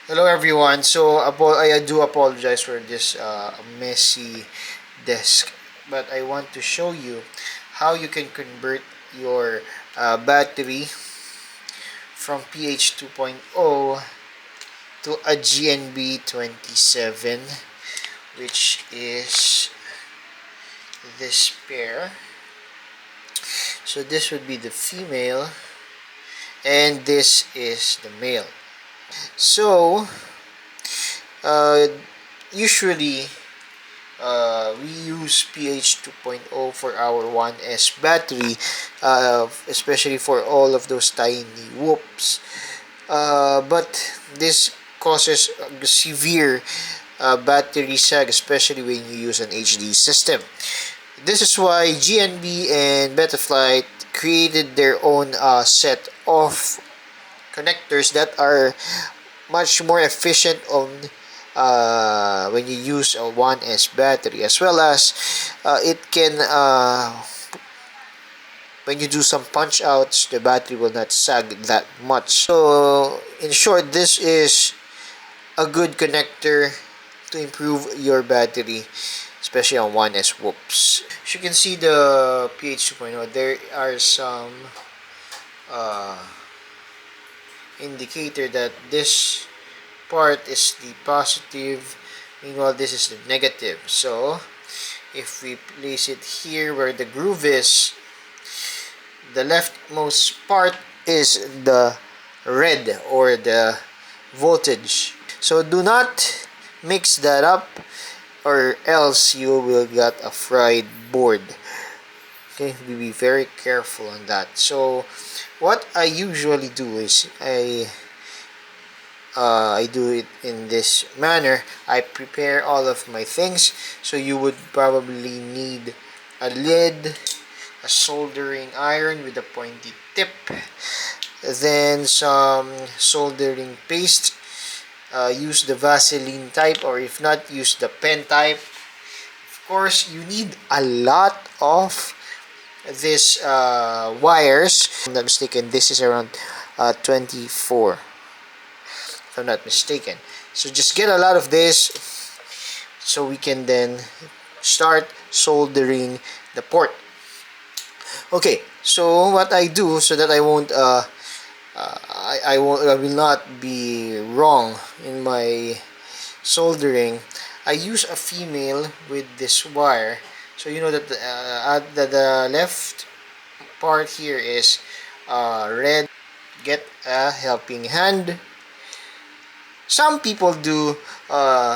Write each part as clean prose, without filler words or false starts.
Hello everyone. So I do apologize for this messy desk, but I want to show you how you can convert your battery from PH2.0 to a GNB27, which is this pair. So this would be the female, and this is the male. So uh, usually we use PH 2.0 for our 1S battery, especially for all of those tiny whoops. But this causes severe battery sag, especially when you use an HD system. This is why GNB and Betaflight created their own set of connectors that are much more efficient on when you use a 1S battery, as well as it can when you do some punch outs, the battery will not sag that much. So in short, this is a good connector to improve your battery, especially on 1S whoops. As you can see, the PH 2.0, there are some uh, indicator that this part is the positive, meanwhile this is the negative. So if we place it here where the groove is, the leftmost part is the red or the voltage. So do not mix that up, or else you will get a fried board. Okay, be very careful on that. So what I usually do is I do it in this manner. I prepare all of my things. So you would probably need a lid, a soldering iron with a pointy tip, then some soldering paste. Use the Vaseline type, or if not, use the pen type. Of course, you need a lot of these wires. If I'm not mistaken, this is around 24. If I'm not mistaken. So just get a lot of this so we can then start soldering the port. Okay, so what I do so that I won't I will not be wrong in my soldering, I use a female with this wire. So you know that the left part here is red. Get a helping hand. Some people do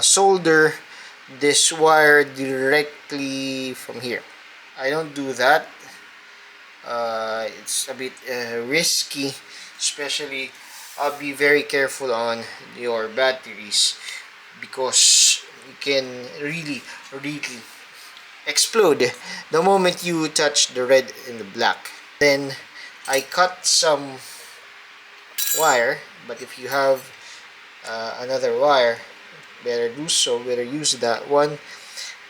solder this wire directly from here. I don't do that. It's a bit risky, especially be very careful on your batteries, because you can really explode the moment you touch the red and the black. Then I cut some wire, but if you have another wire, better do so, better use that one.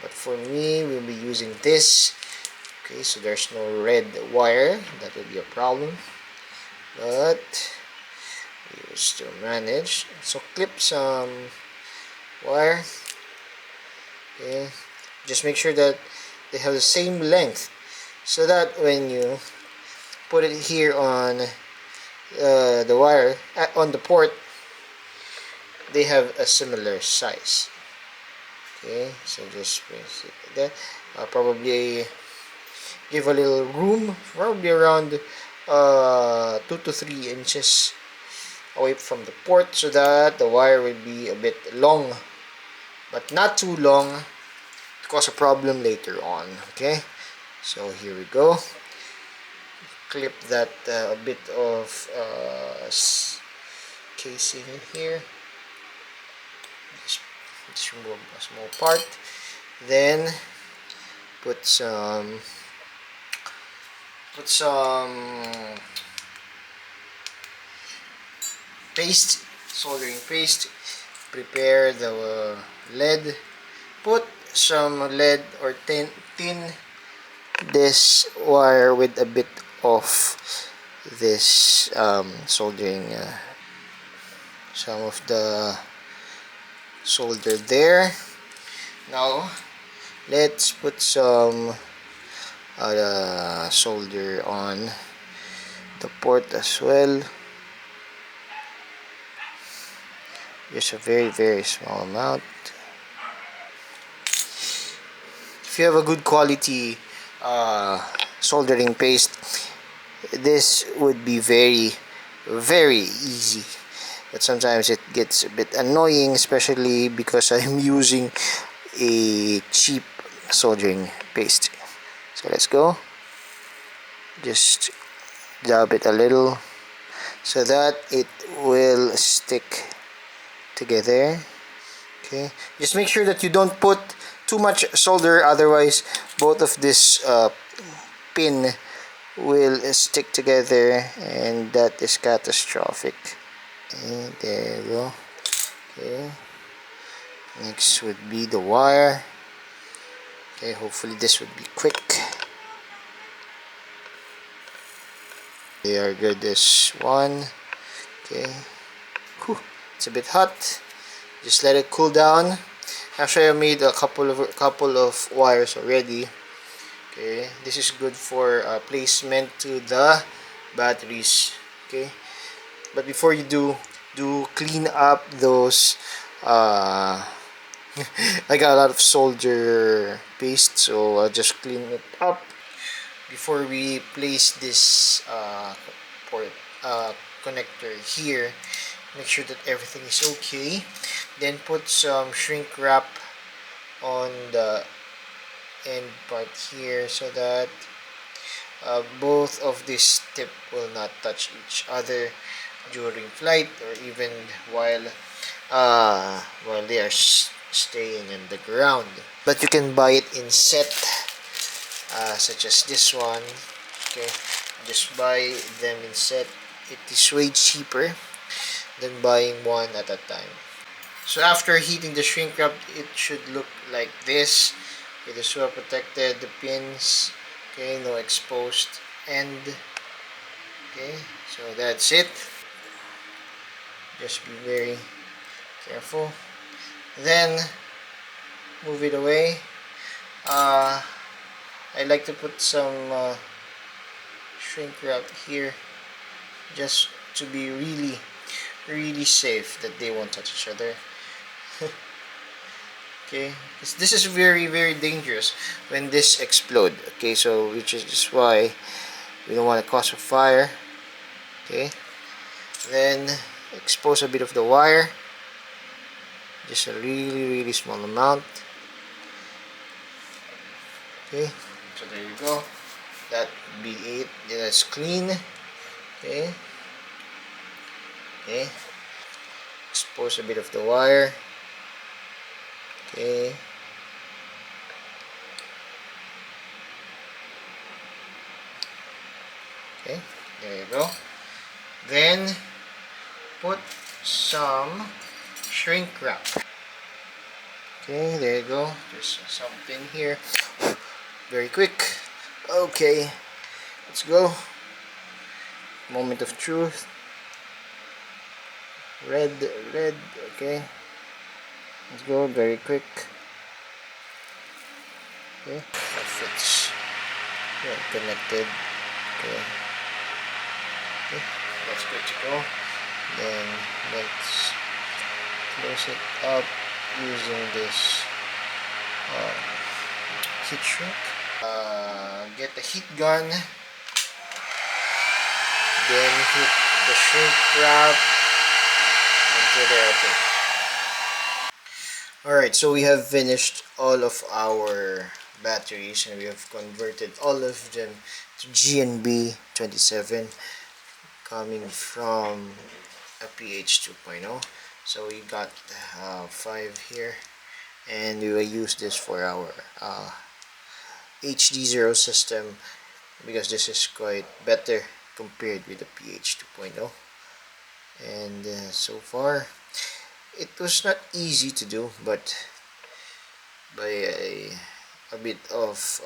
But for me, we'll be using this. Okay, so there's no red wire, that will be a problem, but we will still manage. So clip some wire. Okay, just make sure that they have the same length, so that when you put it here on the wire on the port, they have a similar size. Okay, so just place it like that. Probably give a little room, probably around 2 to 3 inches away from the port, so that the wire will be a bit long, but not too long to cause a problem later on. Okay, so here we go. Clip that a bit of casing in here. Just remove a small part, then put some paste, soldering paste. Prepare the lead. Put some lead or tin this wire with a bit of this soldering some of the solder there. Now let's put some solder on the port as well. Just a very small amount. If you have a good quality soldering paste, this would be very easy. But sometimes it gets a bit annoying, especially because I'm using a cheap soldering paste. So let's go. Just dab it a little so that it will stick together. Okay, just make sure that you don't put too much solder, otherwise both of this pin will stick together and that is catastrophic. Okay, there you go. Okay, next would be the wire. Okay, hopefully this would be quick. They are good, this one. Okay. Whew, it's a bit hot. Just let it cool down. Actually, I made a couple of wires already. Okay, this is good for placement to the batteries. Okay, but before you do clean up those. I got a lot of solder paste, so I'll just clean it up before we place this port connector here. Make sure that everything is okay. Then put some shrink wrap on the end part here so that both of this tip will not touch each other during flight or even while they are staying in the ground. But you can buy it in set, such as this one. Okay, just buy them in set. It is way cheaper than buying one at a time. So after heating the shrink wrap, it should look like this. It is well protected, the pins, okay, no exposed end. Okay, so that's it. Just be very careful. Then move it away. I like to put some shrink wrap here just to be really safe that they won't touch each other. Okay, this is very dangerous when this explode. Okay, so which is just why we don't want to cause a fire. Okay, then expose a bit of the wire, just a really small amount. Okay, so there you go. That be it. That's clean. Okay. Okay. Expose a bit of the wire. Okay. Okay, there you go. Then put some shrink wrap. Okay, there you go. There's something here. Very quick. Okay, let's go. Moment of truth. Red. Okay, let's go. Very quick. Okay, that fits. Yeah, connected. Okay. Okay, that's good to go. Then let's close it up using this heat shrink. Get the heat gun, then hit the shrink wrap until they're okay. Alright, so we have finished all of our batteries and we have converted all of them to GNB27 coming from a PH2.0. So we got 5 here and we will use this for our HDZERO system because this is quite better compared with the PH2.0. And so far it was not easy to do, but by a bit of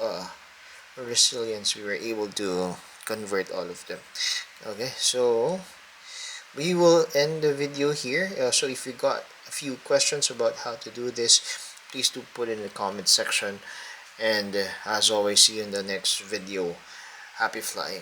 resilience we were able to convert all of them. Okay, so we will end the video here. So if you got a few questions about how to do this, please do put in the comment section. And as always, see you in the next video. Happy flying.